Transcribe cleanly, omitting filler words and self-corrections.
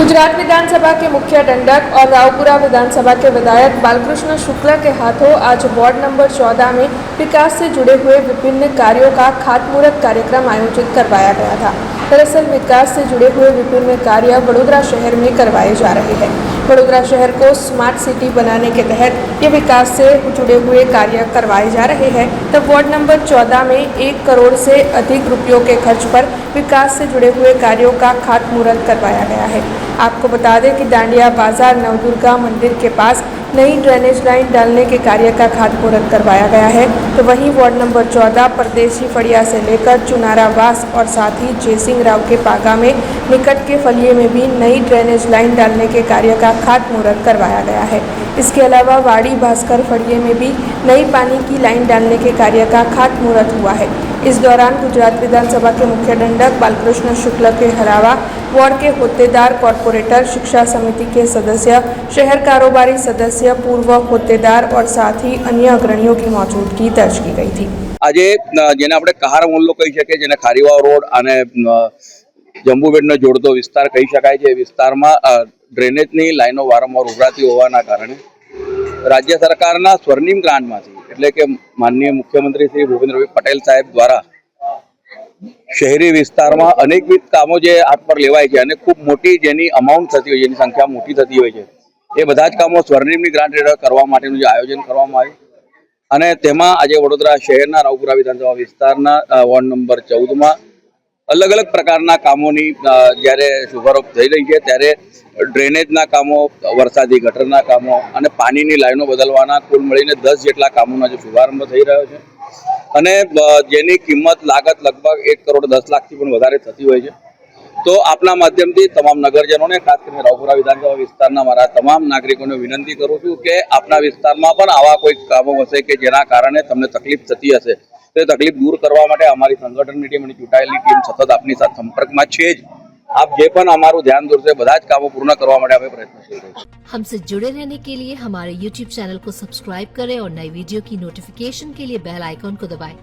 गुजरात विधानसभा के मुख्य दंडक और रावपुरा विधानसभा के विधायक बालकृष्ण शुक्ला के हाथों आज वार्ड नंबर 14 में विकास से जुड़े हुए विभिन्न कार्यों का खातमुहूर्त कार्यक्रम आयोजित करवाया गया था। दरअसल विकास से जुड़े हुए विभिन्न कार्य वडोदरा शहर में करवाए जा रहे हैं। वडोदरा शहर को स्मार्ट सिटी बनाने के तहत ये विकास से जुड़े हुए कार्य करवाए जा रहे हैं। तब वार्ड नंबर 14 में 1 करोड़ से अधिक रुपयों के खर्च पर विकास से जुड़े हुए कार्यों का खातमुहूर्त करवाया गया है। आपको बता दें कि डांडिया बाजार नवदुर्गा मंदिर के पास नई ड्रेनेज लाइन डालने के कार्य का खातमुहूर्त करवाया गया है। तो वहीं वार्ड नंबर 14 परदेशी फड़िया से लेकर चुनारावास और साथ ही जयसिंह राव के पागा में निकट के फलिये में भी नई ड्रेनेज लाइन डालने के कार्य का खातमुहूर्त करवाया गया है। इसके अलावा वाड़ी भास्कर फड़िये में भी नई पानी की लाइन डालने के कार्य का खातमुहूर्त हुआ है। इस दौरान गुजरात विधानसभा के मुख्य दंडक बालकृष्ण शुक्ला के अलावा वार्ड के होद्देदार, कॉर्पोरेटर, शिक्षा समिति के सदस्य, शहर कारोबारी सदस्य, पूर्व होद्देदार और साथ ही अन्य अग्रणियों की मौजूदगी दर्ज की गई थी। આજે જેને આપણે કહાર મોહલ્લો કહી શકીએ, જેને ખારીવાવ રોડ અને જંબુબેટને જોડતો વિસ્તાર કહી શકાય છે, વિસ્તારમાં ડ્રેનેજની લાઈનો વારંવાર ઉભરાતી હોવાના કારણે રાજ્ય સરકારના સ્વર્ણિમ ગ્રાન્ટમાંથી એટલે કે માનનીય મુખ્યમંત્રી શ્રી ભૂપેન્દ્રભાઈ પટેલ સાહેબ દ્વારા શહેરી વિસ્તારમાં અનેકવિધ કામો જે હાથ પર લેવાય છે અને ખૂબ મોટી જેની અમાઉન્ટ થતી હોય, જેની સંખ્યા મોટી થતી હોય છે, એ બધા જ કામો સ્વર્ણિમની ગ્રાન્ટ હેઠળ કરવા માટેનું જે આયોજન કરવામાં આવ્યું અને તેમાં આજે વડોદરા શહેરના રાવપુરા વિધાનસભા વિસ્તારના વોર્ડ નંબર 14માં અલગ અલગ પ્રકારના કામોની જ્યારે શુભારંભ થઈ રહી છે, ત્યારે ડ્રેનેજના કામો, વરસાદી ગટરના કામો અને પાણીની લાઈનો બદલવાના કુલ મળીને 10 જેટલા કામોનો જે શુભારંભ થઈ રહ્યો છે અને જેની કિંમત લાગત લગભગ 1 કરોડ 10 લાખથી પણ વધારે થતી હોય છે। તો આપના માધ્યમથી તમામ નગરજનોને, ખાસ કરીને રાવપુરા વિધાનસભા વિસ્તારના મારા તમામ નાગરિકોને વિનંતી કરું છું કે આપના વિસ્તારમાં પણ આવા કોઈ કામો હશે કે જેના કારણે તમને તકલીફ થતી હશે, તો એ તકલીફ દૂર કરવા માટે અમારી સંગઠનની ટીમ અને ચૂંટાયેલી ટીમ સતત આપની સાથે સંપર્કમાં છે જ। आप जे पण हमारू ध्यान दोरसे બધા જ કામો પૂર્ણ કરવા માટે અમે પ્રયત્નશીલ રહીશું। हमसे जुड़े रहने के लिए हमारे YouTube चैनल को सब्सक्राइब करें और नई वीडियो की नोटिफिकेशन के लिए बेल आइकॉन को दबाएं।